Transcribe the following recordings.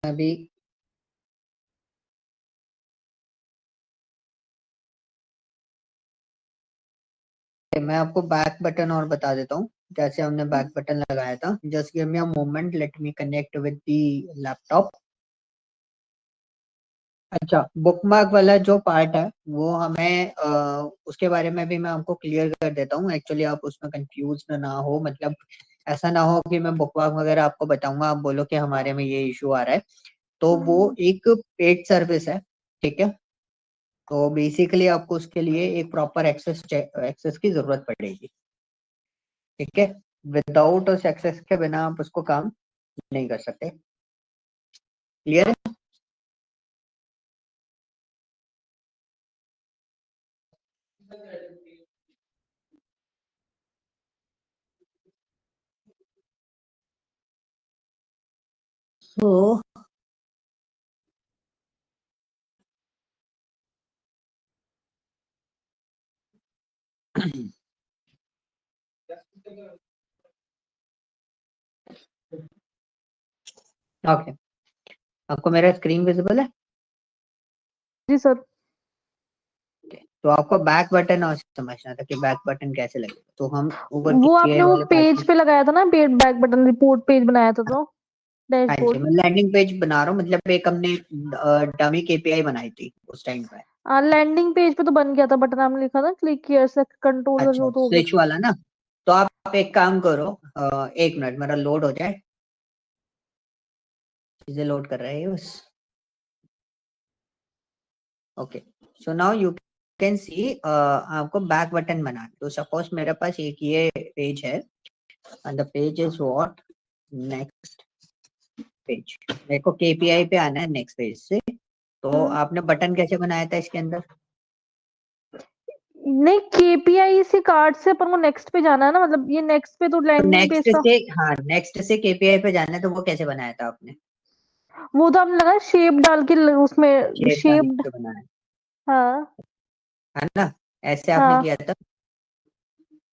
अभी मैं आपको बैक बटन और बता देता हूँ कैसे हमने बैक बटन लगाया था। Just give me a moment, let me connect with the laptop. अच्छा, बुकमार्क वाला जो पार्ट है वो हमें उसके बारे में भी मैं आपको क्लियर कर देता हूँ। एक्चुअली आप उसमें कंफ्यूज ना हो, मतलब ऐसा ना हो कि मैं बुकमार्क वगैरह आपको बताऊंगा, आप बोलो कि हमारे में ये इशू आ रहा है। तो वो एक पेड सर्विस है, ठीक है। तो बेसिकली आपको उसके लिए एक प्रॉपर एक्सेस की जरूरत पड़ेगी, ठीक है। विदाउट उस एक्सेस के बिना आप उसको काम नहीं कर सकते। क्लियर है? तो ओके, आपको मेरा स्क्रीन विजिबल है? जी सर। तो आपको बैक बटन और समझना था कि बैक बटन कैसे लगेगा। तो हम ऊपर वो के आपने वो वाले पेज पार्ट। पे लगाया था ना, page back button report page बनाया था तो हाँ जी, डैशबोर्ड। मैं लैंडिंग पेज बना रहा हूँ, मतलब एक हमने डमी केपीआई बनाई थी उस टाइम पे। लैंडिंग पेज पे तो बन गया था, बटन आपने लिखा था क्लिक हियर से कंट्रोल का अच्छा, जो तो हो गया स्विच था। वाला ना। तो आप एक काम करो, एक मिनट मेरा लोड हो जाए, चीजें लोड कर रहे हैं बस। Okay, so now you can see आपको बैक बटन बनाना। तो सपोज मेरे पास एक ये पेज है, and the page is what, next page. मेरे को केपीआई पे आना है नेक्स्ट पेज से। तो आपने बटन कैसे बनाया था इसके अंदर? नहीं, केपीआई से कार्ड से अपन को नेक्स्ट पे जाना है ना, मतलब ये नेक्स्ट पे तो तो लैंडिंग पेज नेक्स्ट था। से, हाँ नेक्स्ट से केपीआई पे जाना है, तो वो कैसे बनाया था आपने? वो तो आपने लगा शेप डाल के उसमें शेप डाल शेप्ड। के बनाया हाँ है ना? ऐसे आपने हाँ किया था।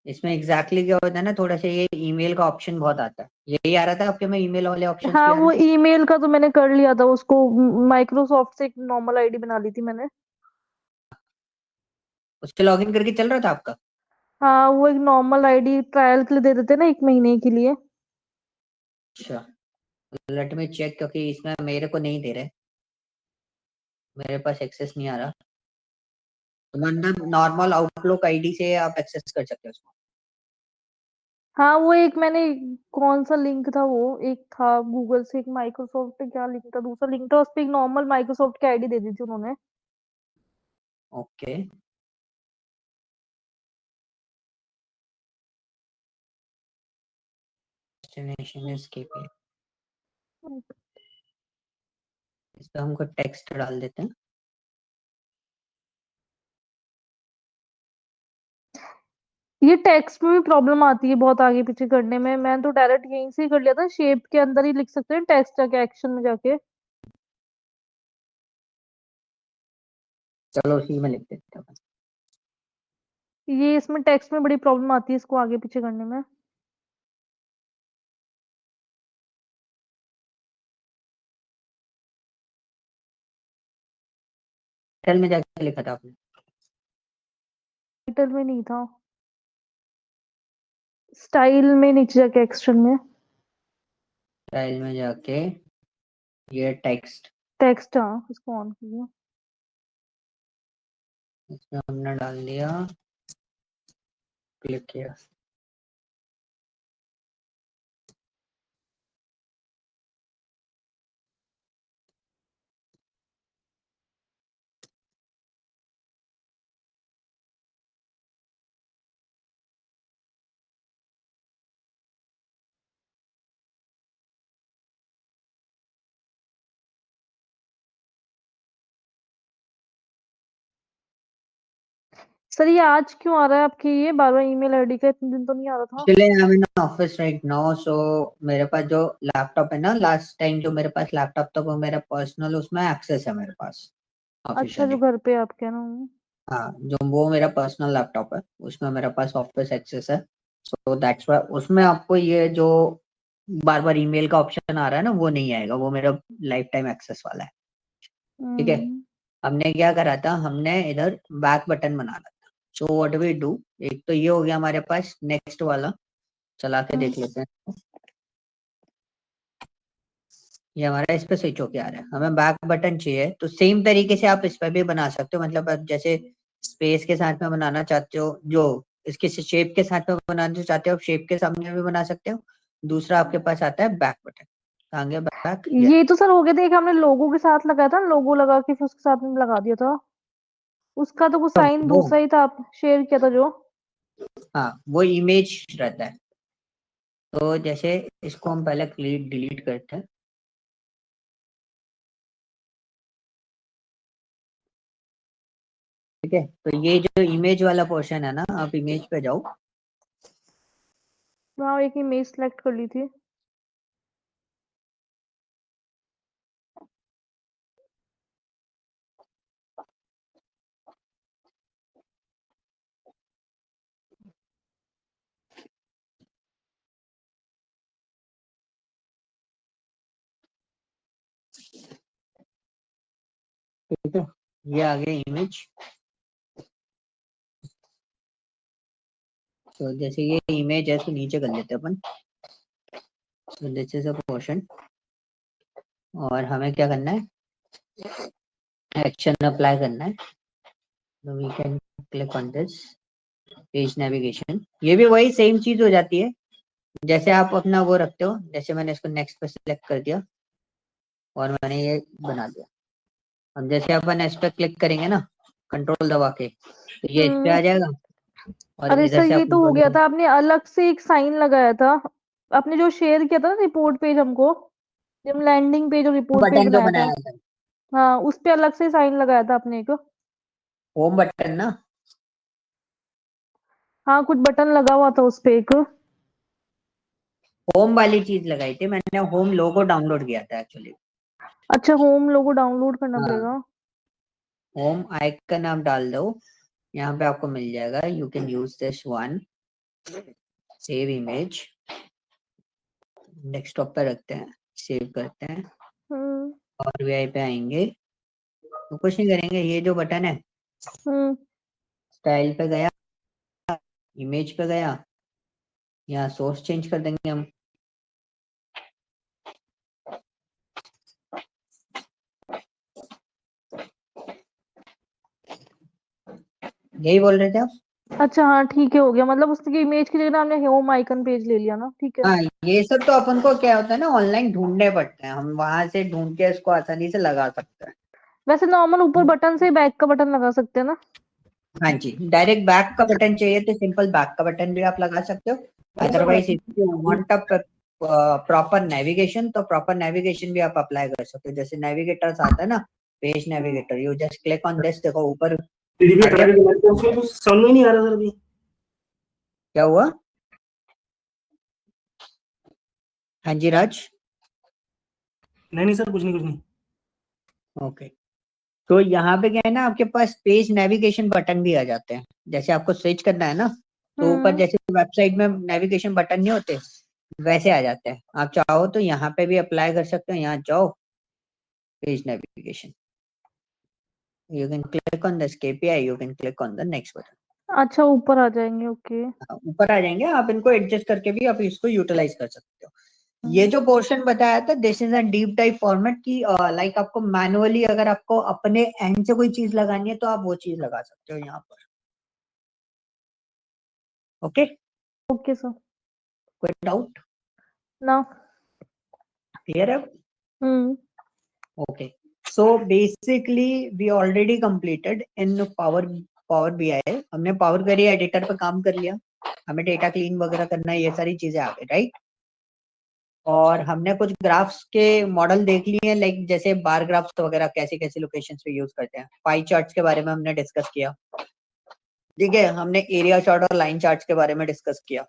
इसमें एग्जैक्टली क्या होता है ना, थोड़ा सा ये ईमेल का ऑप्शन बहुत आता है, यही आ रहा था आपके में, ईमेल वाले ऑप्शंस हाँ, भी आ वो रहे थे। ईमेल का तो मैंने कर लिया था उसको। माइक्रोसॉफ्ट से एक नॉर्मल आईडी बना ली थी मैंने। उससे लॉगिन करके चल रहा था आपका? हाँ, वो एक नॉर्मल आईडी ट्रायल के लिए दे देते ना, 1 महीने के लिए। अच्छा, लेट मी चेक, क्योंकि इसमें मेरे को नहीं दे रहे, मेरे पास एक्सेस नहीं आ रहा। तो मतलब नॉर्मल आउटलुक आईडी से आप एक्सेस कर सकते हो उसको। हाँ, वो एक मैंने, कौन सा लिंक था वो, एक था गूगल से, एक माइक्रोसॉफ्ट पे क्या लिंक था, दूसरा लिंक था, उस पे एक नॉर्मल माइक्रोसॉफ्ट की आईडी दे दी थी उन्होंने। Okay, destination is KPI. इस पे हमको टेक्स्ट डाल देते हैं। ये टेक्स्ट में भी प्रॉब्लम आती है बहुत आगे पीछे करने में। मैं तो डायरेक्ट यहीं से ही कर लिया था, शेप के अंदर ही लिख सकते हैं टेक्स्ट जाके, एक्शन में जाके। चलो उसी में लिख देते हैं। ये इसमें टेक्स्ट में बड़ी प्रॉब्लम आती है इसको आगे पीछे करने में। टाइटल में जाके लिखा था आपने? टाइटल में नहीं था, स्टाइल में नीचे जाके एक्शन में। टाइल में जाके ये टेक्स्ट, टेक्स्ट, हाँ इसको ऑन कीजिए। इसमें हमने डाल दिया, क्लिक किया। सर ये आज क्यों आ रहा है आपके, ये बार बार ईमेल आईडी का, इतने दिन तो नहीं आ रहा था। Actually I am in office right now, so मेरे पास जो लैपटॉप है ना, लास्ट टाइम जो मेरे पास लैपटॉप था वो मेरा पर्सनल, उसमें एक्सेस है मेरे पास अच्छा, जो ऑफिशियली। घर पे आपके ना। हाँ, जो वो मेरा पर्सनल लैपटॉप है उसमें मेरे पास ऑफिस एक्सेस है। सो दैट्स व्हाई उसमें आपको ये जो बार बार ईमेल का ऑप्शन आ रहा है ना, वो नहीं आएगा, वो मेरा लाइफ टाइम एक्सेस वाला है। ठीक है, हमने क्या करा था, हमने इधर बैक बटन बनाना था। सो व्हाट वी डू, एक तो ये हो गया हमारे पास, नेक्स्ट वाला चला के देख लेते हैं। ये हमारा इस पे स्विच होके आ रहा है, हमें बैक बटन चाहिए, तो सेम तरीके से आप इस पे भी बना सकते हो। मतलब आप जैसे स्पेस के साथ में बनाना चाहते हो, जो इसके शेप के साथ में बनाना चाहते हो, शेप के सामने भी बना सकते हो। दूसरा आपके पास आता है बैक बटन, कहाँ गया बैक, ये ये तो सर हो गया था, एक हमने लोगो के साथ लगाया था, लोगो लगा के फिर उसके साथ में लगा दिया था। उसका तो कुछ साइन वो, दूसरा ही था, आप शेयर किया था जो। हाँ वो इमेज रहता है। तो जैसे इसको हम पहले डिलीट करते हैं। ठीक है, तो ये जो इमेज वाला पोर्शन है ना, आप इमेज पे जाओ। वहाँ एक इमेज सेलेक्ट कर ली थी। ठीक है, ये आ गया इमेज। तो जैसे ये इमेज है, तो नीचे कर लेते हैं अपन। तो दिस इज अ पोर्शन, और हमें क्या करना है, एक्शन अप्लाई करना है। तो we can click on this page navigation. ये भी वही सेम चीज हो जाती है, जैसे आप अपना वो रखते हो। जैसे मैंने इसको नेक्स्ट पे सिलेक्ट कर दिया और मैंने ये बना दिया। अब जैसे अपन इस पे क्लिक करेंगे ना, कंट्रोल दबा के, तो ये इस पे हम्म। आ जाएगा, और अरे इधर सर से आप ये तो हो कंट्रोल गया दबा, था, आपने अलग से एक साइन लगाया था। आपने जो शेयर किया था ना रिपोर्ट पेज हमको, जब हम लैंडिंग पेज और रिपोर्ट पेज बटन जो बनाया था। बनाया था, हाँ, उस पे अलग से साइन लगाया था आपने एक। होम बटन ना, हाँ, कुछ बटन लगा हुआ था उस पे एक। होम वाली चीज लगाई थी मैंने, होम लोगो डाउनलोड किया था एक्चुअली। अच्छा, होम लोगो डाउनलोड करना हाँ, पड़ेगा। होम आइकन आप डाल दो, यहाँ पे आपको मिल जाएगा। You can use this one, save image, desktop पे रखते हैं, सेव करते हैं, हम्म। और वीआई पे आएंगे। तो कुछ नहीं करेंगे, ये जो बटन है, हम्म। स्टाइल पे गया, इमेज पे गया, यहाँ सोर्स चेंज कर देंगे हम। यही बोल रहे थे आप। अच्छा हाँ ठीक है, हो गया। मतलब उसकी इमेज की जगह हमने होम आइकन पेज ले लिया ना, ठीक है। हाँ, ये सब तो अपन को क्या होता है ना, ऑनलाइन ढूंढने पड़ते हैं, हम वहां से ढूंढ के इसको आसानी से लगा सकते वैसे नॉर्मल ऊपर हैं। बटन से बैक का बटन लगा सकते हैं ना। हाँ जी, डायरेक्ट बैक का बटन चाहिए तो सिंपल बैक का बटन भी आप लगा सकते हो। नहीं सर मैं otherwise if you want a proper navigation, तो प्रॉपर नेविगेशन भी आप अप्लाई कर सकते हो। जैसे नेविगेटर्स आता है ना, page navigator, you just click on this, देखो ऊपर पीडीबी आ करा गया। के लाइट उसमें तो समझ में नहीं आ रहा सर अभी। क्या हुआ? हाँ जी राज। नहीं नहीं सर, कुछ नहीं कुछ नहीं। ओके, तो यहाँ पे क्या है ना, आपके पास पेज नेविगेशन बटन भी आ जाते हैं। जैसे आपको स्विच करना है ना, तो ऊपर हम्म। जैसे वेबसाइट में नेविगेशन बटन नहीं होते, वैसे आ जाते हैं। आप चाहो तो यहाँ पे भी अप्लाई कर सकते हो। यहाँ जाओ, page navigation, you can click on this KPI, you can click on the next button। अच्छा, ऊपर आ जाएंगे, ओके। ऊपर आ जाएंगे, आप इनको एडजस्ट करके भी आप इसको यूटिलाइज कर सकते हो। ये जो पोर्शन बताया था, this is a deep dive format की, लाइक आपको मैनुअली अगर आपको अपने एंड से कोई चीज लगानी है, तो आप वो चीज लगा सकते हो यहाँ पर। Okay, okay sir. कोई डाउट? ना। क्लियर है? Hmm. Okay, so basically we already completed in power BI. हमने पावर क्वेरी एडिटर पे काम कर लिया, हमें डेटा क्लीन वगैरह करना है, ये सारी चीजें आ गई, राइट। और हमने कुछ ग्राफ्स के मॉडल देख लिए हैं, लाइक जैसे बार ग्राफ्स वगैरह कैसे कैसे लोकेशंस पे यूज करते हैं। पाई चार्ट्स के बारे में हमने डिस्कस किया। ठीक है, हमने एरिया चार्ट और लाइन चार्ट्स के बारे में डिस्कस किया।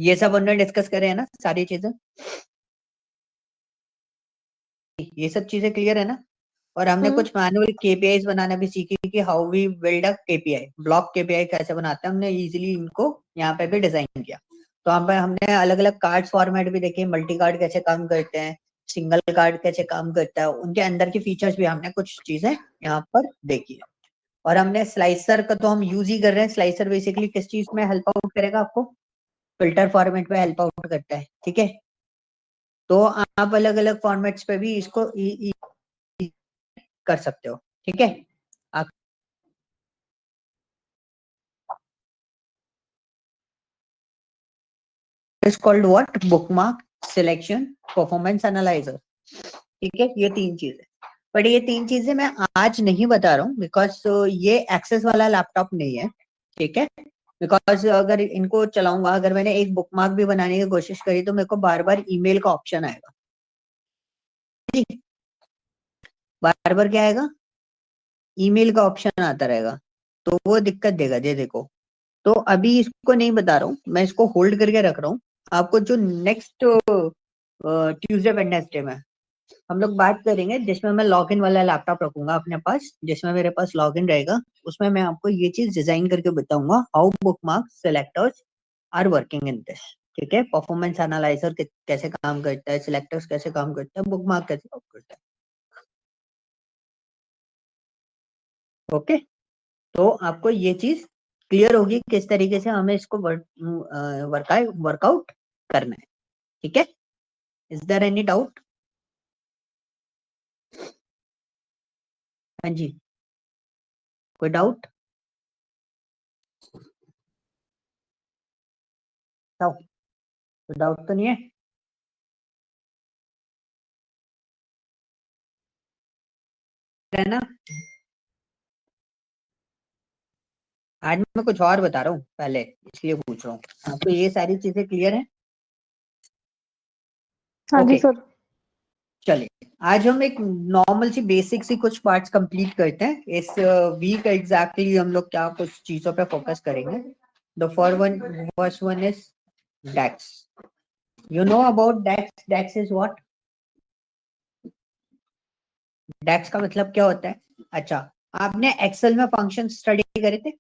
ये सब हमने डिस्कस करे है ना, सारी चीजें। ये सब चीजें क्लियर है ना। और हमने हम्म। कुछ मैनुअल केपीआईज बनाना भी सीखी कि how we build a KPI, block KPI कैसे बनाते हैं, हमने इजीली इनको यहाँ पे भी डिजाइन किया। तो यहाँ पे हमने अलग अलग कार्ड फॉर्मेट भी देखे, मल्टी कार्ड कैसे काम करते हैं, सिंगल कार्ड कैसे काम करता है, उनके अंदर की फीचर्स भी हमने कुछ चीजें यहाँ पर देखी है। और हमने स्लाइसर का तो हम यूज ही कर रहे हैं। स्लाइसर बेसिकली किस चीज में हेल्प आउट करेगा आपको, फिल्टर फॉर्मेट में हेल्प आउट करता है, ठीक है। तो आप अलग अलग फॉर्मेट्स पे भी इसको कर सकते हो, ठीक है। आप is called what, bookmark, selection, performance analyser, ठीक है। ये तीन चीजें, बट ये तीन चीजें मैं आज नहीं बता रहा हूँ बिकॉज ये एक्सेस वाला लैपटॉप नहीं है, ठीक है। बिकॉज अगर इनको चलाऊंगा, अगर मैंने एक बुकमार्क भी बनाने की कोशिश करी तो मेरे को बार बार ईमेल का ऑप्शन आएगा, ठीक, बार बार क्या आएगा, ईमेल का ऑप्शन आता रहेगा, तो वो दिक्कत देगा। दे देखो, तो अभी इसको नहीं बता रहा हूँ, मैं इसको होल्ड करके रख रहा हूँ। आपको जो नेक्स्ट ट्यूसडे वेडनेसडे में हम लोग बात करेंगे, जिसमें मैं लॉगिन वाला लैपटॉप रखूंगा अपने पास, जिसमें मेरे पास लॉगिन रहेगा, उसमें मैं आपको ये चीज डिजाइन करके बताऊंगा, how bookmark selectors are working in this, ठीक है। परफॉर्मेंस एनालाइजर कैसे काम करता है, सिलेक्टर्स कैसे काम करता है, बुकमार्क कैसे काम करता है, ओके। तो आपको ये चीज क्लियर होगी किस तरीके से हमें इसको वर्कआउट करना है, ठीक है। Is there any doubt? हाँ जी, कोई डाउट? कोई डाउट तो नहीं है? है ना। आज मैं कुछ और बता रहा हूँ पहले, इसलिए पूछ रहा हूँ। आपको ये सारी चीजें क्लियर है? हाँ जी ओके, सर। चलिए आज हम एक नॉर्मल सी बेसिक सी कुछ पार्ट्स कंप्लीट करते हैं। इस वीक एग्जैक्टली हम लोग क्या कुछ चीजों पे फोकस करेंगे। The first one is DAX. You know about DAX? DAX is what? DAX का मतलब क्या होता है? अच्छा, आपने एक्सेल में फंक्शन स्टडी करे थे?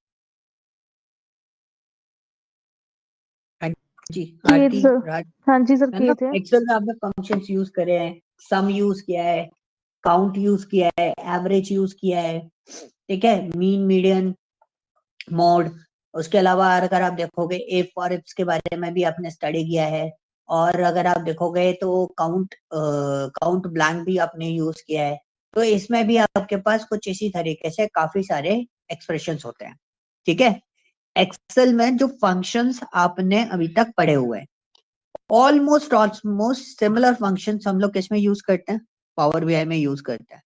हाँ जी, किए थे आरती सर। राज, हाँ जी सर, है किए ना। थे। एक्सेल में आपने फंक्शंस यूज करे हैं, सम यूज किया है, काउंट यूज किया है, एवरेज यूज किया है, ठीक है, मीन मीडियन मोड। उसके अलावा अगर आप देखोगे इफ और इफ्स के बारे में भी आपने स्टडी किया है। और अगर आप देखोगे तो काउंट ब्लैंक भी आपने यूज किया है। तो इसमें भी आपके पास कुछ इसी तरीके से काफी सारे एक्सप्रेशंस होते हैं, ठीक है। एक्सेल में जो फंक्शंस आपने अभी तक पढ़े हुए हैं, ऑलमोस्ट सिमिलर फंक्शंस हम लोग किसमें यूज करते हैं? पावर बीआई में यूज करते हैं।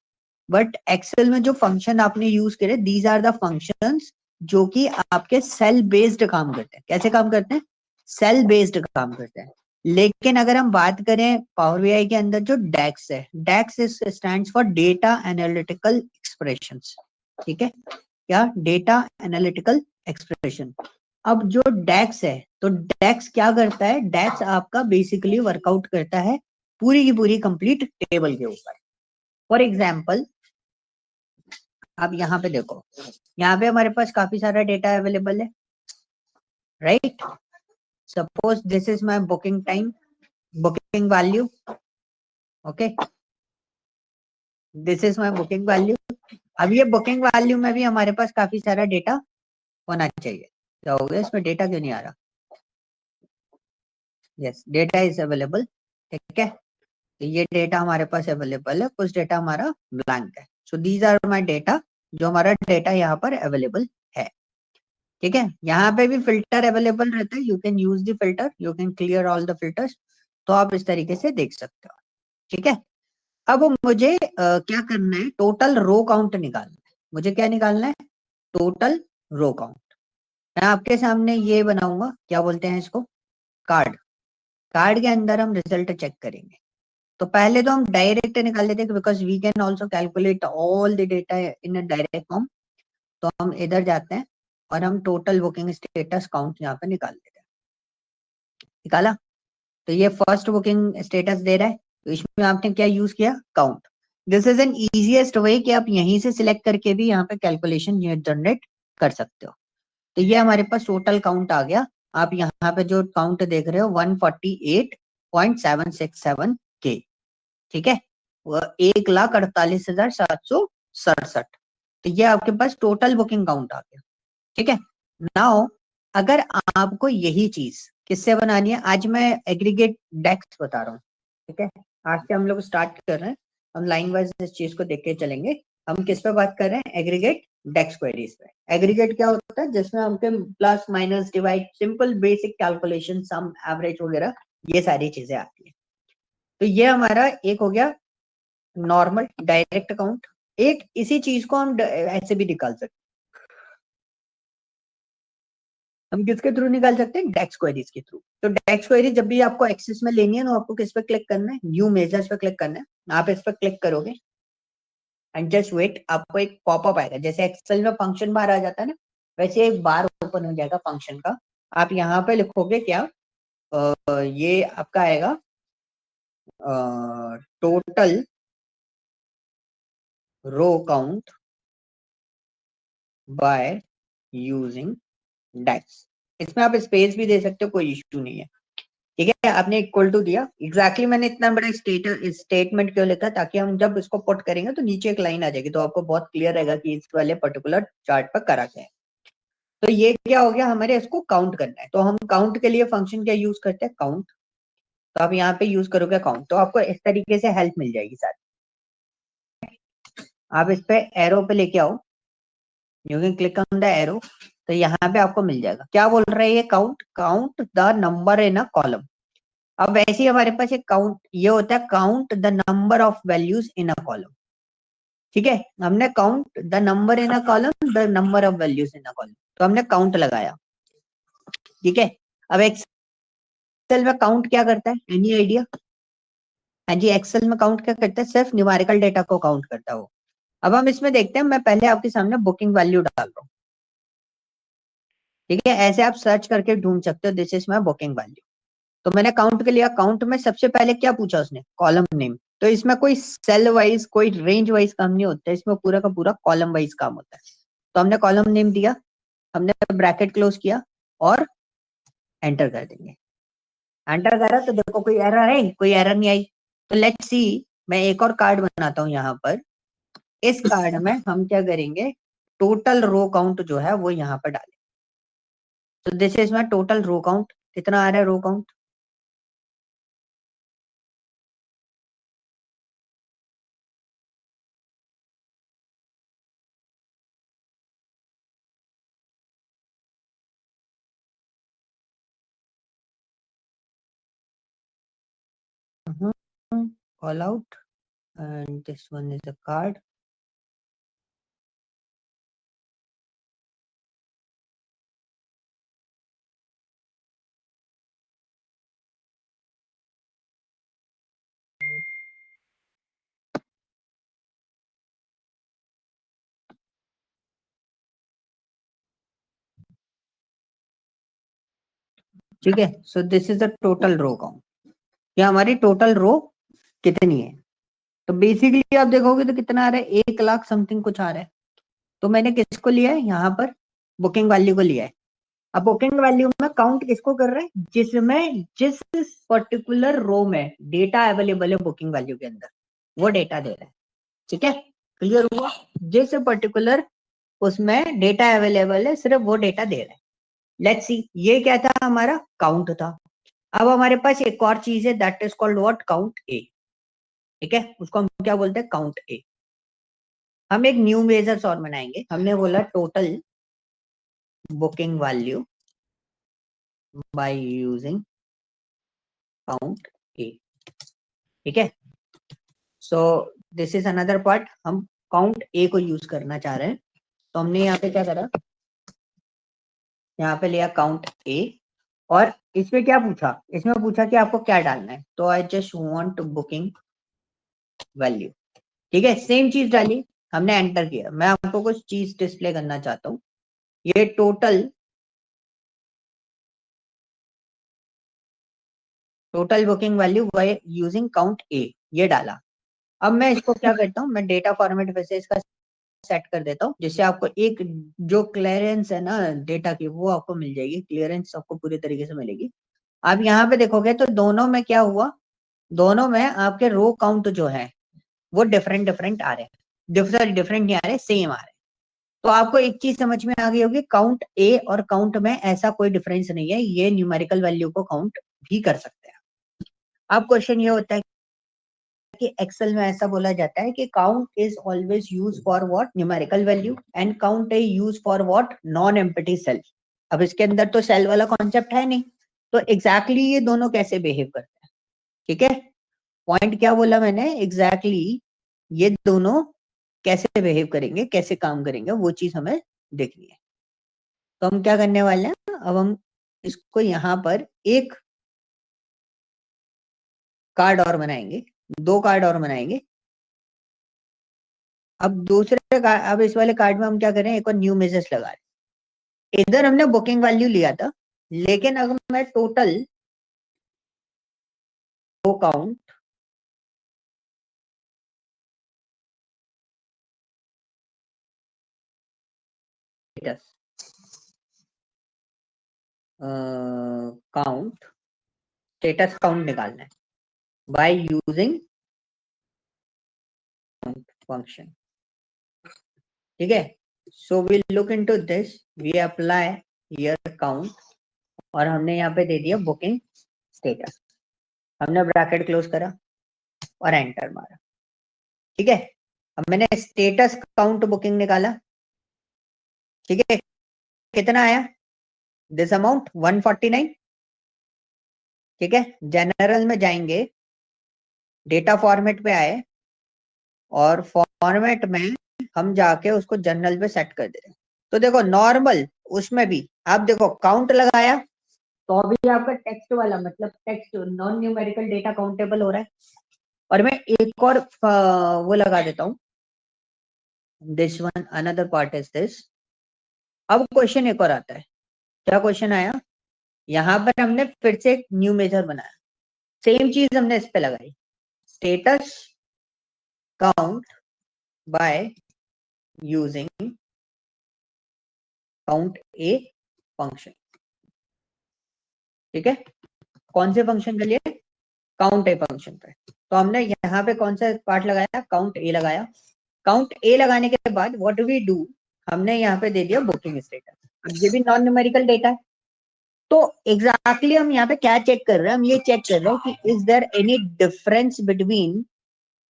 बट एक्सेल में जो फंक्शन आपने यूज करे, दीज आर द फंक्शंस जो कि आपके सेल बेस्ड काम करते हैं। कैसे काम करते हैं? सेल बेस्ड काम करते हैं। लेकिन अगर हम बात करें पावर बीआई के अंदर जो डेक्स है, DAX stands for data analytical expressions, ठीक है। क्या? Data analytical expression. अब जो डेक्स है, तो डेक्स क्या करता है? डेक्स आपका बेसिकली वर्कआउट करता है पूरी की पूरी कंप्लीट टेबल के ऊपर। फॉर एग्जाम्पल, आप यहाँ पे देखो, यहाँ पे हमारे पास काफी सारा डेटा अवेलेबल है, right. Suppose this is my booking time, booking value, okay, this is my booking value. अब ये बुकिंग वैल्यू में भी हमारे पास काफी सारा डेटा होना चाहिए। क्या हो गया इसमें? डेटा क्यों नहीं आ रहा? यस, डेटा इज अवेलेबल, ठीक है। तो ये डेटा हमारे पास अवेलेबल है, कुछ डेटा हमारा ब्लैंक है। So these are my data, जो हमारा डेटा यहाँ पर अवेलेबल है, ठीक है। यहाँ पे भी फिल्टर अवेलेबल रहता है, you can use the filter, you can clear all the filters. तो आप इस तरीके से देख सकते हो, ठीक है। अब मुझे क्या करना है? टोटल रो काउंट निकालना है। मुझे क्या निकालना है? Total row count. मैं आपके सामने ये बनाऊंगा, क्या बोलते हैं इसको, कार्ड। कार्ड के अंदर हम रिजल्ट चेक करेंगे। तो पहले तो हम डायरेक्ट निकाल लेते हैं, because we can also calculate all the data in a direct form. तो हम इधर जाते हैं और हम टोटल बुकिंग स्टेटस काउंट यहाँ पे निकाल लेते हैं। निकाला? तो ये फर्स्ट बुकिंग स्टेटस दे रहा है, तो इसमें आपने क्या यूज किया? Count. This is N easiest way कि आप यहीं से सिलेक्ट करके भी यहाँ पे कैलकुलेशन जनरेट कर सकते हो। तो ये हमारे पास टोटल काउंट आ गया आप यहाँ पे जो काउंट देख रहे हो 148.767 के, ठीक है, 1,48,767। तो ये आपके पास टोटल बुकिंग काउंट आ गया, ठीक है। नाउ अगर आपको यही चीज किससे बनानी है, आज मैं एग्रीगेट डेक्स बता रहा हूँ, ठीक है। आज से हम लोग स्टार्ट कर रहे हैं, हम लाइन वाइज इस चीज को देख के चलेंगे। हम किस पे बात कर रहे हैं, एग्रीगेट डेक्स क्वेरीज पे। एग्रीगेट क्या होता है, जिसमें हमके plus minus divide simple basic calculation sum average वगैरह ये सारी चीजें आती है। तो ये हमारा एक हो गया नॉर्मल डायरेक्ट अकाउंट। एक इसी चीज को हम ऐसे भी निकाल सकते हैं, हम किसके थ्रू निकाल सकते हैं, डेक्स क्वेरीज के थ्रू। तो डेक्स क्वेरी जब भी आपको एक्सेस में लेनी है तो आपको किस पे क्लिक करना है, न्यू मेजर्स पे क्लिक करना है। आप इस पर क्लिक करोगे एंड जस्ट वेट, आपको एक पॉपअप आएगा, जैसे एक्सेल में फंक्शन बार आ जाता है ना, वैसे एक बार ओपन हो जाएगा फंक्शन का। आप यहाँ पे लिखोगे क्या, ये आपका आएगा total row count by using DAX. इसमें आप स्पेस भी दे सकते हो, कोई इश्यू नहीं है, ठीक है। आपने इक्वल टू दिया, एग्जैक्टली मैंने इतना बड़ा स्टेटमेंट क्यों लिखा, ताकि हम जब इसको पुट करेंगे तो नीचे एक लाइन आ जाएगी, तो आपको बहुत क्लियर रहेगा कि इस वाले पर्टिकुलर चार्ट पर करा क्या है। तो ये क्या हो गया, हमारे इसको काउंट करना है, तो हम काउंट के लिए फंक्शन क्या यूज करते हैं, काउंट। तो आप यहाँ पे यूज करोगे काउंट, तो आपको इस तरीके से हेल्प मिल जाएगी सारी। आप इस पे एरो पे लेके आओ, you can click on the arrow, तो यहाँ पे आपको मिल जाएगा, क्या बोल रहे हैं ये, count, count the number in a column. अब वैसे ही हमारे पास एक काउंट ये होता है, count the number of values in a column, ठीक है। हमने count the number in a column, the number of values in a column, तो हमने काउंट लगाया, ठीक है। अब एक्सेल में काउंट क्या करता है, एनी आइडिया? हाँ जी, एक्सेल में काउंट क्या करता है, सिर्फ न्यूमेरिकल डेटा को काउंट करता है वो। अब हम इसमें देखते हैं, मैं पहले आपके सामने बुकिंग वैल्यू डाल रहा हूँ, ठीक है। ऐसे आप सर्च करके ढूंढ सकते हो, this is my booking value. तो मैंने काउंट के लिया, काउंट में सबसे पहले क्या पूछा उसने, कॉलम नेम। तो इसमें कोई सेल वाइज कोई रेंज वाइज काम नहीं होता है, इसमें पूरा का पूरा कॉलम वाइज काम होता है। तो हमने कॉलम नेम दिया, हमने ब्रैकेट क्लोज किया और एंटर कर देंगे। एंटर करा तो देखो कोई एरर है, कोई एरर नहीं आई। तो लेट्स सी, मैं एक और कार्ड बनाता हूँ यहाँ पर। इस कार्ड में हम क्या करेंगे, टोटल रो काउंट जो है वो यहाँ पर डालें। तो this is my total row count, कितना आ रहा है row count, call out and this one is a card. ठीक है, so this is the total row count, ये हमारी टोटल रो कितनी है। तो बेसिकली आप देखोगे तो कितना आ रहा है, 1 लाख समथिंग कुछ आ रहा है। तो मैंने किसको लिया है यहाँ पर, बुकिंग वैल्यू को लिया है। अब बुकिंग वैल्यू में काउंट किसको कर रहे हैं, जिसमें जिस पर्टिकुलर रो में डेटा अवेलेबल है बुकिंग वैल्यू के अंदर, वो डेटा दे रहा है, ठीक है। क्लियर हुआ, जिस पर्टिकुलर उसमें डेटा अवेलेबल है सिर्फ वो डेटा दे रहा है। लेट्स सी, ये क्या था, हमारा काउंट था। अब हमारे पास एक और चीज है, that is called what, count A, ठीक है। उसको हम क्या बोलते हैं, काउंट ए। हम एक न्यू मेजर्स और बनाएंगे, हमने बोला total booking value by using count A, ठीक है। So this is another part, हम काउंट ए को यूज करना चाह रहे हैं। तो हमने यहाँ पे क्या करा, यहाँ पे लिया काउंट ए, और इसमें क्या पूछा, इसमें पूछा कि आपको क्या डालना है, तो आई जस्ट वांट बुकिंग वैल्यू, ठीक है। सेम चीज डाली, हमने एंटर किया। मैं आपको कुछ चीज डिस्प्ले करना चाहता हूँ, ये total booking value by using count A, ये डाला। अब मैं इसको क्या करता हूँ, मैं डेटा फॉर्मेट वैसे इसका सेट कर देता हूँ, जिससे आपको एक जो क्लियरेंस है ना डेटा की, वो आपको मिल जाएगी, क्लियरेंस आपको पूरी तरीके से मिलेगी। आप यहाँ पे देखोगे तो दोनों में क्या हुआ, दोनों में आपके रो काउंट जो है वो डिफरेंट डिफरेंट आ रहे हैं, सॉरी डिफरेंट नहीं आ रहे, सेम आ रहे हैं। तो आपको एक चीज समझ में आ गई होगी, काउंट ए और काउंट में ऐसा कोई डिफरेंस नहीं है, ये न्यूमेरिकल वैल्यू को काउंट भी कर सकते हैं। अब क्वेश्चन ये होता है कि एक्सेल में ऐसा बोला जाता है कि count is always use for what, numerical value, and count is use for what, non empty cell. अब इसके अंदर तो सेल वाला कॉन्सेप्ट है नहीं, तो एग्जैक्टली ये दोनों कैसे बिहेव करते हैं, ठीक है। पॉइंट क्या बोला मैंने, एग्जैक्टली ये दोनों कैसे बिहेव करेंगे, कैसे काम करेंगे, वो चीज हमें देखनी है। तो हम क्या करने वाले हैं, अब हम इसको यहाँ पर एक कार्ड और बनाएंगे, दो कार्ड और बनाएंगे। अब दूसरे कार्ड, अब इस वाले कार्ड में हम क्या करें, एक और न्यू मेसेज लगा रहे हैं। इधर हमने बुकिंग वैल्यू लिया था, लेकिन अगर मैं total count count status count निकालना है बाय यूजिंग फंक्शन, ठीक है। So we look into this, we apply here count, और हमने यहाँ पे दे दिया बुकिंग स्टेटस, हमने ब्रैकेट क्लोज करा और एंटर मारा, ठीक है। अब मैंने स्टेटस काउंट बुकिंग निकाला, ठीक है, कितना आया, दिस अमाउंट 149, ठीक है। जनरल में जाएंगे, डेटा फॉर्मेट पे आए, और फॉर्मेट में हम जाके उसको जनरल पे सेट कर दे रहे हैं। तो देखो नॉर्मल उसमें भी आप देखो काउंट लगाया, तो अभी आपका टेक्स्ट वाला मतलब text non numerical data countable हो रहा है। और मैं एक और वो लगा देता हूँ, this one another part is this. अब क्वेश्चन एक और आता है, क्या क्वेश्चन आया, यहाँ पर हमने फिर से एक न्यू मेजर बनाया, सेम चीज हमने इस पे लगाई, status count by using count A function, ठीक है। कौन से फंक्शन के लिए, काउंट ए फंक्शन पे। तो हमने यहाँ पे कौन सा पार्ट लगाया, काउंट ए लगाया। काउंट ए लगाने के बाद व्हाट वी डू, हमने यहाँ पे दे दिया बुकिंग स्टेटस। अब ये भी नॉन न्यूमेरिकल डेटा है, तो एग्जैक्टली हम यहाँ पे क्या चेक कर रहे हैं, हम ये चेक कर रहे हैं कि is there any difference between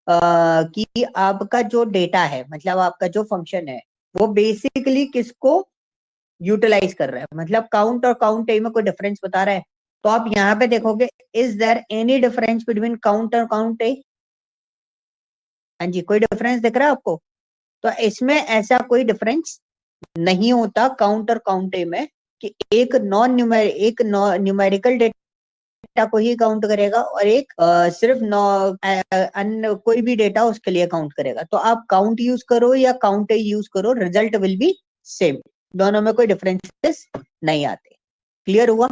कि आपका जो डेटा है, मतलब आपका जो फंक्शन है, वो बेसिकली किसको यूटिलाइज कर रहा है, मतलब काउंट और काउंट ए में कोई डिफरेंस बता रहा है। तो आप यहाँ पे देखोगे, is there any difference between count और काउंट ए, हाँ जी, कोई डिफरेंस दिख रहा है आपको। तो इसमें ऐसा कोई डिफरेंस नहीं होता काउंट और काउंट ए में, कि एक न्यूमेरिकल डेटा को ही काउंट करेगा और एक सिर्फ अन्य कोई भी डेटा उसके लिए काउंट करेगा। तो आप काउंट यूज करो या काउंट यूज करो, रिजल्ट विल बी सेम, दोनों में कोई डिफरेंसेस नहीं आते। क्लियर हुआ,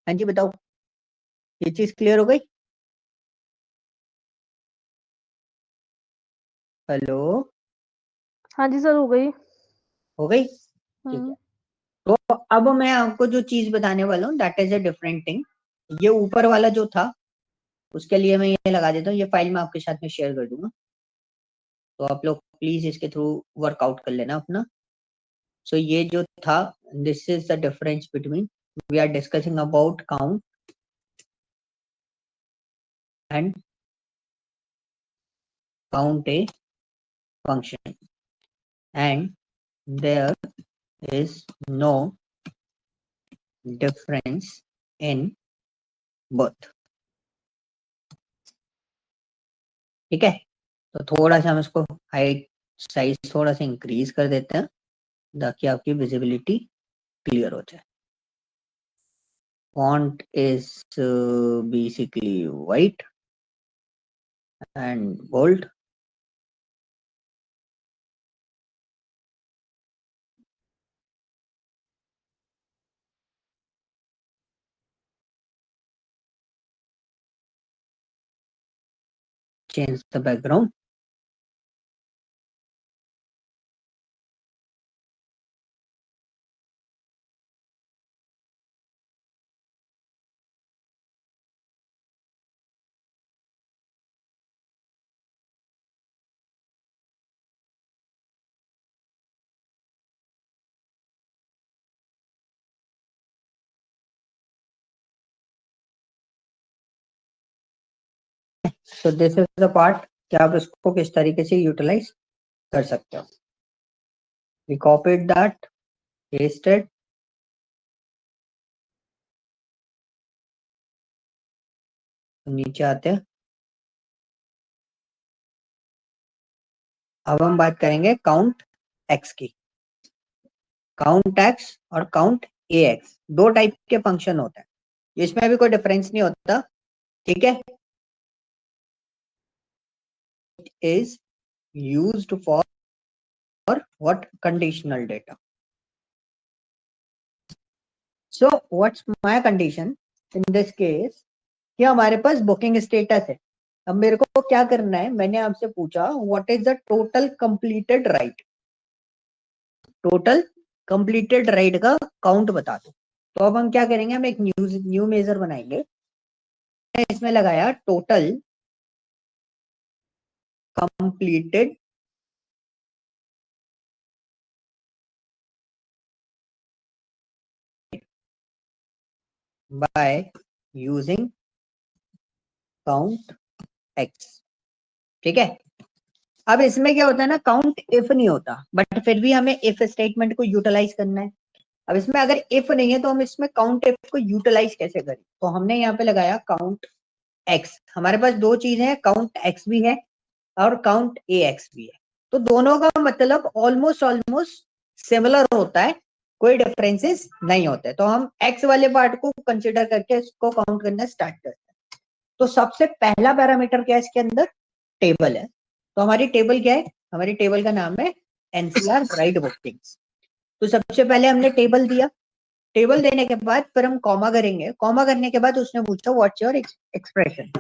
हाँ जी बताओ, ये चीज क्लियर हो गई, हेलो, हाँ जी सर, हो गई। हो गई, ठीक है। तो अब मैं आपको जो चीज बताने वाला हूँ that is a different thing. ये ऊपर वाला जो था उसके लिए मैं ये लगा देता हूँ, ये फाइल मैं आपके साथ में शेयर कर दूंगा, तो आप लोग प्लीज इसके थ्रू वर्कआउट कर लेना अपना। सो ये जो था, this is the difference between, we are discussing about count and count A function, and there is no difference in both, ठीक है। तो थोड़ा सा हम इसको हाइट साइज थोड़ा सा इंक्रीज कर देते हैं, ताकि आपकी विजिबिलिटी क्लियर हो जाए। font is basically white and bold. Change the background. So this is the part कि आप इसको किस तरीके से यूटिलाइज कर सकते हो. We copied that, pasted. नीचे आते हैं. अब हम बात करेंगे काउंट एक्स की. काउंट एक्स और काउंट ए एक्स दो टाइप के फंक्शन होते हैं. इसमें भी कोई डिफरेंस नहीं होता. ठीक है. Is used for what conditional data. So what's my condition in this case कि हमारे पास बुकिंग स्टेटस है. अब मेरे को क्या करना है, मैंने आपसे पूछा what is the total completed right. Total completed right का काउंट बता दो. तो अब हम क्या करेंगे, हम एक न्यू मेजर बनाएंगे. इसमें लगाया total completed by using count x. ठीक है. अब इसमें क्या होता है ना, काउंट इफ नहीं होता, बट फिर भी हमें इफ स्टेटमेंट को यूटिलाइज करना है. अब इसमें अगर इफ नहीं है तो हम इसमें काउंट इफ को यूटिलाइज कैसे करें. तो हमने यहाँ पे लगाया काउंट एक्स. हमारे पास दो चीजें हैं, काउंट एक्स भी है और काउंट ए एक्स भी है. तो दोनों का मतलब ऑलमोस्ट सिमिलर होता है, कोई डिफरेंसेस नहीं होते. तो हम एक्स वाले पार्ट को कंसिडर करके इसको काउंट करना स्टार्ट करते हैं. तो सबसे पहला पैरामीटर क्या है इसके अंदर, टेबल है. तो हमारी टेबल क्या है, हमारी टेबल का नाम है एनसीआर राइट बुकिंग्स. तो सबसे पहले हमने टेबल दिया. टेबल देने के बाद फिर हम कॉमा करेंगे. कॉमा करने के बाद उसने पूछा व्हाट्स योर एक्सप्रेशन.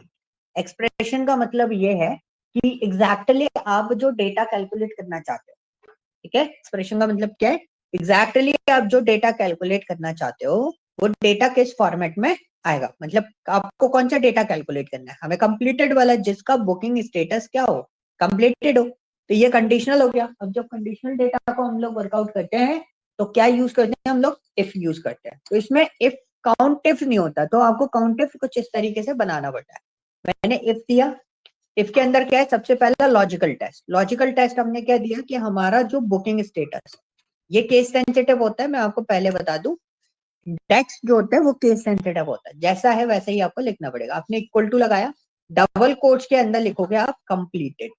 एक्सप्रेशन का मतलब ये है कि एग्जैक्टली आप जो डेटा कैलकुलेट करना चाहते हो. ठीक है. एक्सप्रेशन का मतलब क्या है, एग्जैक्टली आप जो डेटा कैलकुलेट करना चाहते हो वो डेटा किस फॉर्मेट में आएगा. मतलब आपको कौन सा डेटा कैलकुलेट करना है, हमें कंप्लीटेड वाला जिसका बुकिंग स्टेटस क्या हो, कंप्लीटेड हो. तो ये कंडीशनल हो गया. अब जब कंडीशनल डेटा को हम लोग वर्कआउट करते हैं तो क्या यूज करते हैं, हम लोग इफ यूज करते हैं. तो इसमें इफ काउंट इफ नहीं होता, तो आपको काउंट इफ कुछ इस तरीके से बनाना पड़ता है. मैंने इफ दिया. इफ के अंदर क्या है, सबसे पहला लॉजिकल टेस्ट. लॉजिकल टेस्ट हमने क्या दिया कि हमारा जो बुकिंग स्टेटस, ये केस सेंसिटिव होता है. मैं आपको पहले बता दूं, टेक्स्ट जो होता है वो केस सेंसिटिव होता है. जैसा है वैसे ही आपको लिखना पड़ेगा. आपने इक्वल टू लगाया, डबल कोट्स के अंदर लिखोगे आप कंप्लीटेड.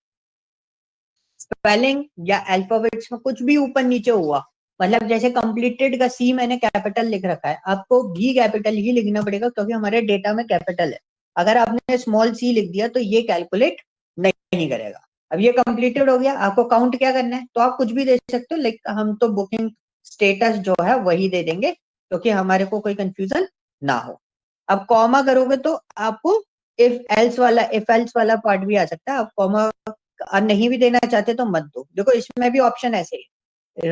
स्पेलिंग या अल्फाबेट्स में कुछ भी ऊपर नीचे हुआ, मतलब जैसे कंप्लीटेड का सी मैंने कैपिटल लिख रखा है, आपको भी कैपिटल ही लिखना पड़ेगा क्योंकि हमारे डेटा में कैपिटल है. अगर आपने स्मॉल सी लिख दिया तो ये कैलकुलेट नहीं करेगा. अब ये कंप्लीटेड हो गया. आपको काउंट क्या करना है, तो आप कुछ भी दे सकते हो. लाइक हम तो बुकिंग स्टेटस जो है वही दे देंगे क्योंकि हमारे को कोई कंफ्यूजन ना हो. अब कॉमा करोगे तो आपको इफ एल्स वाला पार्ट भी आ सकता है. आप कॉमा नहीं भी देना चाहते तो मत दो. देखो इसमें भी ऑप्शन ऐसे है,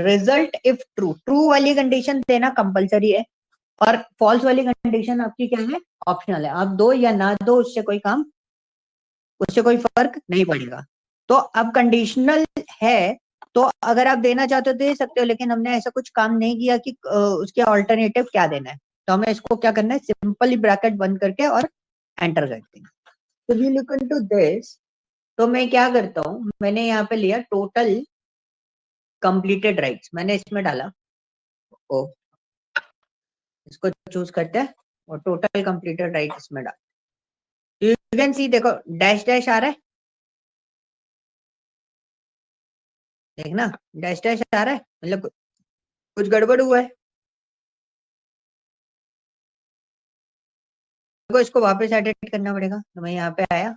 रिजल्ट इफ ट्रू. ट्रू वाली कंडीशन देना कंपलसरी है और फॉल्स वाली कंडीशन आपकी क्या है, ऑप्शनल है. आप दो या ना दो उससे कोई फर्क नहीं पड़ेगा. तो अब कंडीशनल है तो अगर आप देना चाहते हो दे सकते हो, लेकिन हमने ऐसा कुछ काम नहीं किया कि उसके ऑल्टरनेटिव क्या देना है. तो हमें इसको क्या करना है, सिंपली ब्रैकेट बंद करके और एंटर करते हैं. तो वी लुक इनटू दिस. तो मैं क्या करता हूँ, मैंने यहाँ पे लिया टोटल कंप्लीटेड राइट्स, मैंने इसमें डाला. ओ, इसको चूज करते हैं और टोटल कंप्लीटेड राइट इसमें डाल. यू कैन सी, देखो डैश डैश आ रहा है. देखना डैश डैश आ रहा है, मतलब कुछ गड़बड़ हुआ है. देखो इसको वापस एडिट करना पड़ेगा. तो मैं यहाँ पे आया,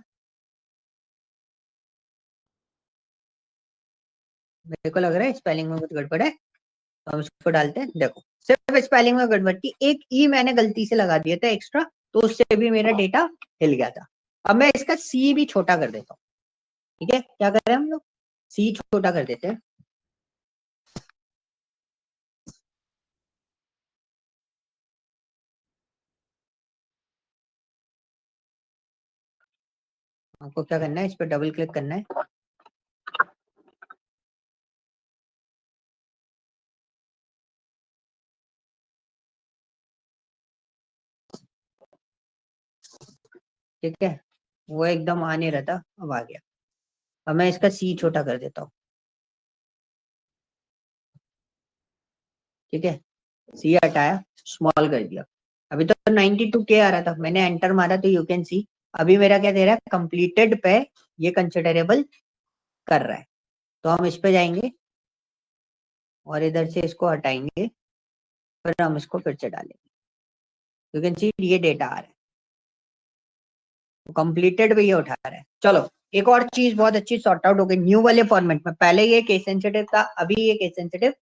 मेरे को लग रहा है स्पेलिंग में कुछ गड़बड़ है तो हम इसको डालते हैं. देखो सिर्फ स्पेलिंग में गड़बड़ थी, एक ई मैंने गलती से लगा दिया था एक्स्ट्रा, तो उससे भी मेरा डेटा हिल गया था. अब मैं इसका सी भी छोटा कर देता हूँ. ठीक है, क्या कर रहे हैं हम लोग, सी छोटा कर देते हैं. आपको क्या करना है, इस पर डबल क्लिक करना है. ठीक है, वो एकदम आ नहीं रहा था, अब आ गया। अब मैं इसका सी छोटा कर देता हूँ, ठीक है, सी हटाया, स्मॉल कर दिया। अभी तो 92K आ रहा था, मैंने एंटर मारा तो यू कैन सी अभी मेरा क्या दे रहा है, कंप्लीटेड पे ये कंसिडरेबल कर रहा है। तो हम इस पे जाएंगे और इधर से इसको हटाएंगे, फिर हम इसको फिर से डालेंगे। यू कैन सी ये डेटा आ रहा है, कंप्लीटेड पे ये उठा रहा है। चलो एक और चीज बहुत अच्छी सॉर्ट आउट हो गई न्यू वाले फॉर्मेट में। पहले ये केस सेंसिटिव था, अभी ये केस सेंसिटिव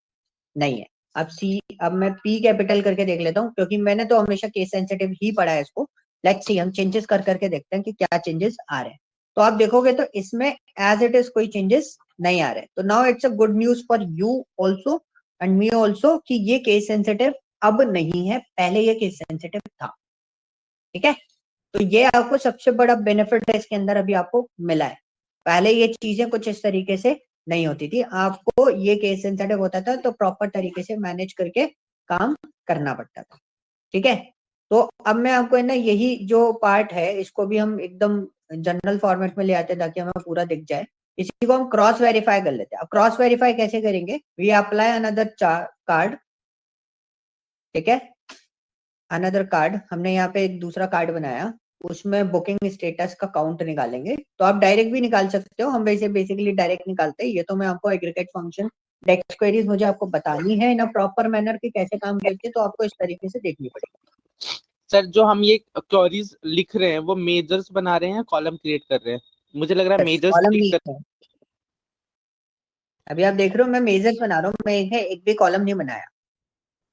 नहीं है। अब मैं पी कैपिटल करके देख लेता हूँ, क्योंकि मैंने तो हमेशा केस सेंसिटिव ही पढ़ा है इसको। लेट्स सी हम चेंजेस कर करके देखते हैं कि क्या चेंजेस आ रहे हैं। तो आप देखोगे तो इसमें एज इट इज कोई चेंजेस नहीं आ रहे। तो now it's a good news for you also and me also कि ये केस सेंसिटिव अब नहीं है, पहले ये केस सेंसिटिव था। ठीक है, तो ये आपको सबसे बड़ा बेनिफिट है इसके अंदर अभी आपको मिला है। पहले ये चीजें कुछ इस तरीके से नहीं होती थी, आपको ये केस सेंसिटिव होता था तो प्रॉपर तरीके से मैनेज करके काम करना पड़ता था। ठीक है, तो अब मैं आपको है ना यही जो पार्ट है इसको भी हम एकदम जनरल फॉर्मेट में ले आते हैं ताकि हमें पूरा दिख जाए। इसी को हम क्रॉस वेरीफाई कर लेते हैं। अब क्रॉस वेरीफाई कैसे करेंगे, वी अप्लाई अनदर कार्ड। ठीक है, अनदर कार्ड, हमने यहाँ पे एक दूसरा कार्ड बनाया, उसमें बुकिंग स्टेटस का काउंट निकालेंगे। तो आप डायरेक्ट भी निकाल सकते हो, हम वैसे बेसिकली डायरेक्ट निकालते हैं। ये तो मैं आपको एग्रीगेट फंक्शन डेक्स क्वेरीज मुझे आपको बतानी है ना प्रॉपर मैनर की कैसे काम करती है, तो आपको इस तरीके से देखनी पड़ेगी। सर जो हम ये क्वेरीज लिख रहे हैं वो मेजर्स बना रहे हैं, कॉलम क्रिएट कर रहे हैं? मुझे लग रहा है मेजर्स कॉलम क्रिएट नहीं कर। है, अभी आप देख रहे हो मैं मेजर्स बना रहा हूँ, मैं एक भी कॉलम नहीं बनाया।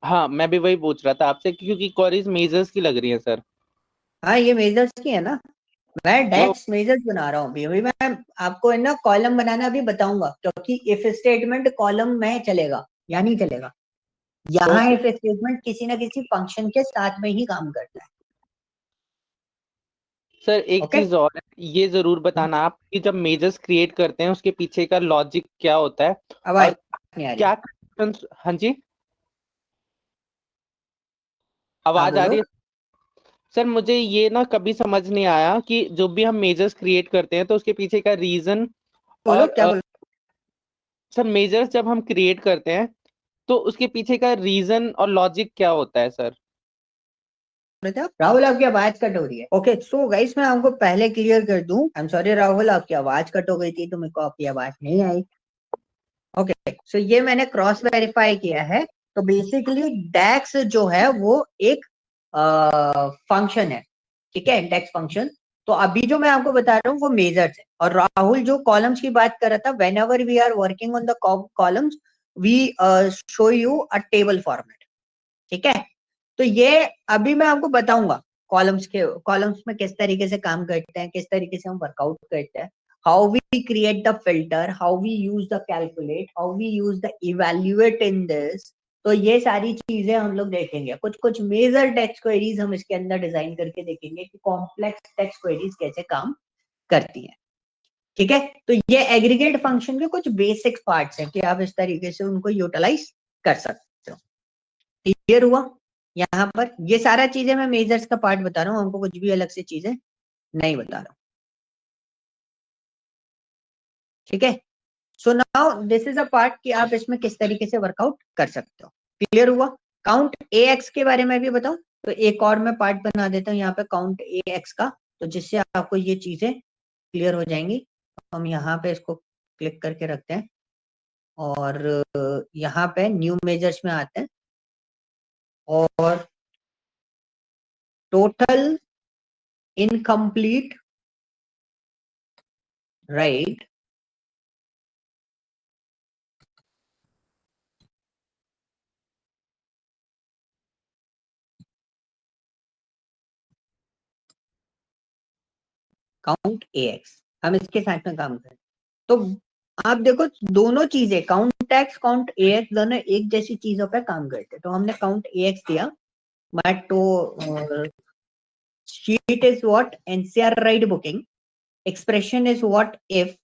हाँ, मैं भी वही पूछ रहा था आपसे क्योंकि क्वेरीज मेजर्स की लग रही है सर। हाँ ये मेजर्स की है ना, मैं वो डेक्स मेजर्स बना रहा हूँ अभी मैं आपको है ना कॉलम बनाना अभी बताऊंगा, क्योंकि इफ स्टेटमेंट कॉलम में चलेगा या नहीं चलेगा। यहाँ ओके इफ स्टेटमेंट किसी ना किसी फंक्शन के साथ में ही काम करता है। सर, एक ओके, चीज और है, ये जरूर बताना आप कि जब मेजर्स क्रिएट करते हैं उसके पीछे का लॉजिक क्या होता है आवाज और नहीं आ रही। क्या। हाँ जी, हाँ आवाज आ बोलो रही है। सर मुझे ये ना कभी समझ नहीं आया कि जो भी हम मेजर्स क्रिएट करते हैं तो उसके पीछे का रीजन बोलो और क्या बोलो सर मेजर्स जब हम क्रिएट करते हैं तो उसके पीछे का रीजन और लॉजिक क्या होता है सर? रहे थे आप? राहुल आपकी आवाज कट हो रही है। ओके सो गाइस मैं आपको पहले क्लियर कर दूं, आई एम सॉरी राहुल आपकी आवाज कट हो गई थी तो मेरे को आपकी आवाज नहीं आई। ओके सो ये मैंने क्रॉस वेरीफाई किया है। तो बेसिकली डेक्स जो है वो एक फंक्शन है। ठीक है, डेक्स फंक्शन। तो अभी जो मैं आपको बता रहा हूँ वो मेजर्स है, और राहुल जो कॉलम्स की बात कर रहा था, whenever we are working on the columns we show you a table format. ठीक है, तो ये अभी मैं आपको बताऊंगा कॉलम्स में किस तरीके से काम करते हैं, किस तरीके से हम वर्कआउट करते हैं, how we create the filter, how we use the calculate, how we use the evaluate in this. तो ये सारी चीजें हम लोग देखेंगे। कुछ कुछ मेजर टेक्स्ट क्वेरीज हम इसके अंदर डिजाइन करके देखेंगे कि कॉम्प्लेक्स टेक्स्ट क्वेरीज कैसे काम करती हैं। ठीक है, तो ये एग्रीगेट फंक्शन के कुछ बेसिक पार्ट्स हैं कि आप इस तरीके से उनको यूटिलाइज कर सकते हो। क्लियर हुआ? यहाँ पर ये सारा चीजें मैं मेजर्स का पार्ट बता रहा हूँ, हमको कुछ भी अलग से चीजें नहीं बता रहा हूँ। ठीक है, so now this is a part कि आप इसमें किस तरीके से वर्कआउट कर सकते हो। क्लियर हुआ? काउंट ए एक्स के बारे में भी बताऊं तो एक और मैं पार्ट बना देता हूँ यहाँ पे काउंट ए एक्स का, तो जिससे आपको ये चीजें क्लियर हो जाएंगी। हम यहाँ पे इसको क्लिक करके रखते हैं और यहाँ पे न्यू मेजर्स में आते हैं और total incomplete right count A x, हम इसके साथ में काम करें। तो आप देखो दोनों चीजें count x count A x दोनों एक जैसी चीजों पर काम करते हैं। तो हमने काउंट ए एक्स दिया, बट तो sheet is what NCR ride booking, expression is what if,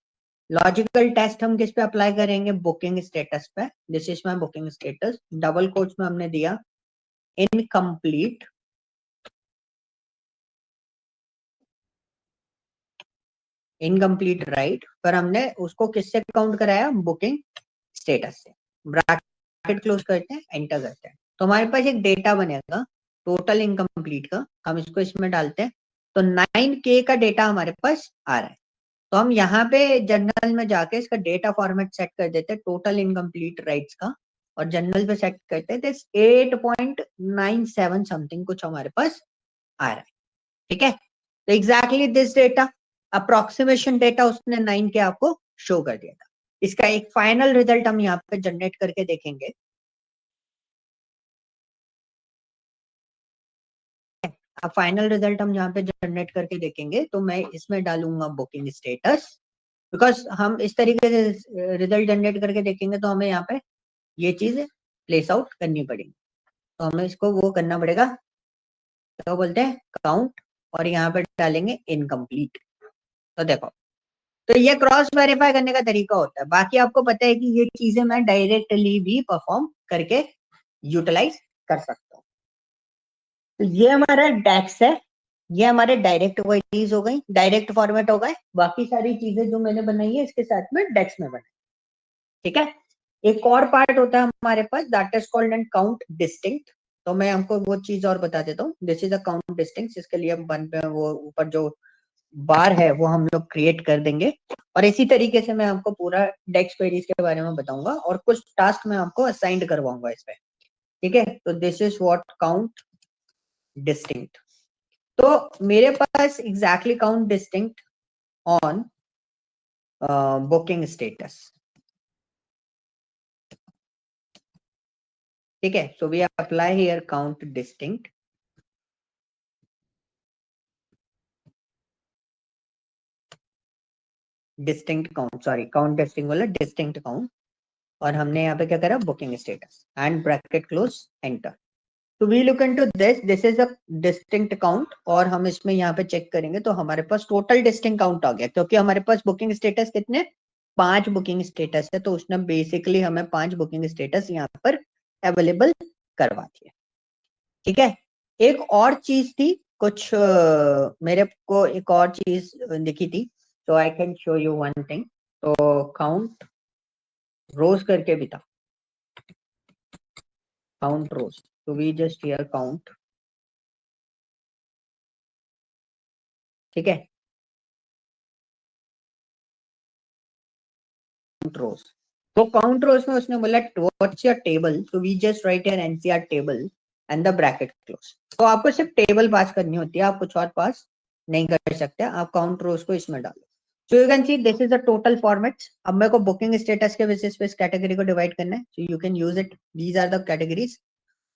logical test हम किस पे अप्लाई करेंगे, बुकिंग स्टेटस पे। This is my booking status, double quotes में हमने दिया इनकम्प्लीट इनकम्प्लीट राइट, पर हमने उसको किससे काउंट कराया, बुकिंग स्टेटस से। ब्रैकेट क्लोज करते हैं, एंटर करते हैं, तो हमारे पास एक डेटा बनेगा टोटल इनकम्प्लीट का, हम इसको इसमें डालते हैं, तो 9K का डेटा हमारे पास आ रहा है। तो हम यहाँ पे जर्नल में जाके इसका डेटा फॉर्मेट सेट कर देते हैं टोटल इनकम्प्लीट राइट्स का, और जर्नल पे सेट करते हैं 8.97 समथिंग कुछ हमारे पास आ रहा है। ठीक है, तो exactly this data, approximation data उसने 9K आपको शो कर दिया था। इसका एक फाइनल रिजल्ट हम यहाँ पे जनरेट करके देखेंगे। अब फाइनल रिजल्ट हम यहाँ पे जनरेट करके देखेंगे, तो मैं इसमें डालूंगा बुकिंग स्टेटस, बिकॉज हम इस तरीके से रिजल्ट जनरेट करके देखेंगे तो हमें यहाँ पे ये चीज प्लेस आउट करनी पड़ेगी। तो हमें इसको वो करना पड़ेगा, क्या बोलते हैं, काउंट, और यहाँ पे डालेंगे इनकम्प्लीट। तो देखो, तो ये क्रॉस वेरीफाई करने का तरीका होता है। बाकी आपको पता है कि ये चीजें मैं डायरेक्टली भी परफॉर्म करके यूटिलाइज कर सकता हूँ। तो ये हमारा डेक्स है, ये हमारे डायरेक्ट क्वेरीज हो गई, डायरेक्ट फॉर्मेट हो गए, बाकी सारी चीजें जो मैंने बनाई है इसके साथ में डेक्स में बनाई। ठीक है, एक और पार्ट होता है हमारे पास, that is called and count distinct. तो मैं आपको वो चीज और बता देता हूँ, this is a count distinct. इसके लिए हम वन पे वो ऊपर जो बार है वो हम लोग क्रिएट कर देंगे, और इसी तरीके से मैं आपको पूरा डेक्स क्वेरीज के बारे में बताऊंगा, और कुछ टास्क मैं आपको असाइंड करवाऊंगा इस पे। ठीक है, तो this is what count distinct. तो मेरे पास exactly count distinct on booking status. ठीक है, so we apply here count distinct, distinct count, sorry count distinct बोला, डिस्टिंक्ट काउंट, और हमने यहाँ पे क्या करा, booking status and bracket close enter. तो we look into this is a distinct count, और हम इसमें यहाँ पे चेक करेंगे तो हमारे पास टोटल डिस्टिंक्ट काउंट आ गया, क्योंकि हमारे पास बुकिंग स्टेटस कितने, 5 बुकिंग स्टेटस है, तो उसने बेसिकली हमें 5 बुकिंग स्टेटस यहाँ पर अवेलेबल करवा दिया। ठीक है, एक और चीज थी, कुछ मेरे को एक और चीज दिखी थी, तो I can show you one thing. तो काउंट रोज करके भी था, काउंट रोज, तो वी जस्ट हियर काउंट। ठीक है, काउंट रोज, तो काउंट रोज में उसने बोला व्हाट्स योर टेबल, तो we just write an NCR table and the bracket close. तो आपको सिर्फ टेबल पास करनी होती है, आप कुछ और पास नहीं कर सकते, आप काउंट रोज को इसमें डालो। सो you can see this is the total formats. अब मेरे को बुकिंग स्टेटस के बेसिस पे इस कैटेगरी को डिवाइड करना है, so you can use it, these are the categories,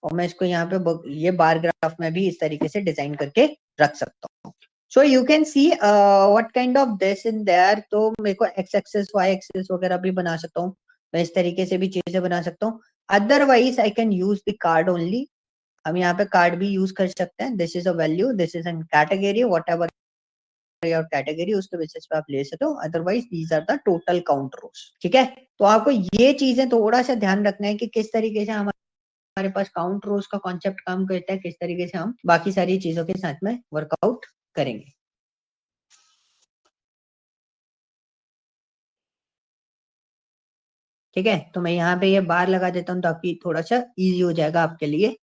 और मैं इसको यहाँ पे ये बार ग्राफ में भी इस तरीके से डिजाइन करके रख सकता हूँ। सो you can see what kind of this in their, तो मेरे को एक्स एक्सिस वाई एक्सिस वगैरह भी बना सकता हूँ, मैं इस तरीके से भी चीजें बना सकता हूँ। Otherwise I can use the card only, हम यहाँ पे कार्ड भी यूज कर सकते हैं। This is a value, this is an category, whatever your category उसके बेसिस पे आप ले सकते हो, otherwise these are the total count rows. ठीक है, तो आपको ये चीजें थोड़ा सा ध्यान रखना है कि किस तरीके से हमारे पास काउंट रोज का कॉन्सेप्ट काम करता है, किस तरीके से हम बाकी सारी चीजों के साथ में वर्कआउट करेंगे। ठीक है, तो मैं यहाँ पे ये बार लगा देता हूँ ताकि थोड़ा सा इजी हो जाएगा आपके लिए।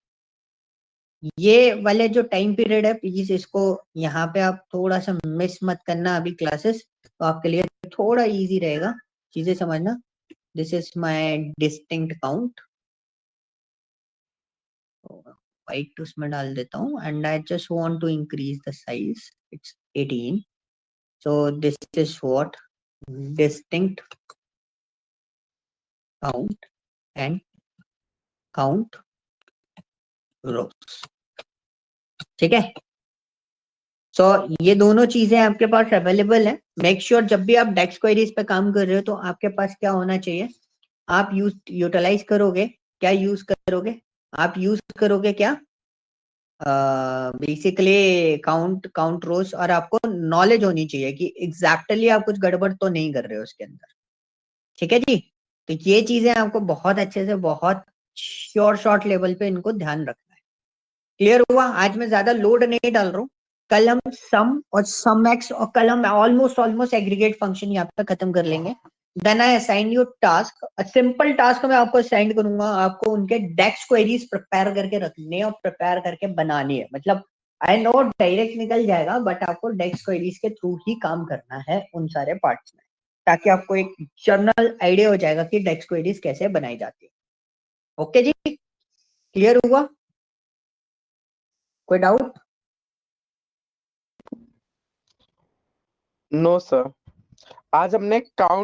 ये वाले जो टाइम पीरियड है प्लीज इसको यहाँ पे आप थोड़ा सा मिस मत करना अभी क्लासेस, तो आपके लिए थोड़ा इजी रहेगा चीजें समझना। This is my distinct count, white उसमें डाल देता हूँ, and I just want to increase the size, it's 18। so this is what distinct count and count rows। ठीक है, सो ये दोनों चीजें आपके पास अवेलेबल है। मेक श्योर जब भी आप डेक्स क्वेरीज पे काम कर रहे हो तो आपके पास क्या होना चाहिए, आप यूटिलाइज करोगे, क्या यूज करोगे, आप यूज करोगे क्या, बेसिकली काउंट रोज, और आपको नॉलेज होनी चाहिए कि एग्जैक्टली आप कुछ गड़बड़ तो नहीं कर रहे हो उसके अंदर। ठीक है जी, तो ये चीजें आपको बहुत अच्छे से, बहुत शॉर्ट लेवल पे इनको ध्यान रखना है। क्लियर हुआ? आज मैं ज्यादा लोड नहीं डाल रहा हूँ, कलम सम और सम एक्स और कलम ऑलमोस्ट एग्रीगेट फंक्शन यहाँ पे खत्म कर लेंगे। Then I assign you task, simple task मैं आपको असाइन करूंगा, आपको उनके डेक्स क्वेरीज प्रिपेयर करके रखने हैं और प्रिपेयर करके बनानी है। मतलब आई नो डायरेक्ट निकल जाएगा, बट आपको डेक्स क्वेरीज के थ्रू ही काम करना है उन सारे पार्ट्स में, ताकि आपको एक जनरल आइडिया हो जाएगा कि डेक्स क्वेरीज कैसे बनाई जाती है। ओके जी, क्लियर हुआ? कोई डाउट? नो सर, आज हमने काउंट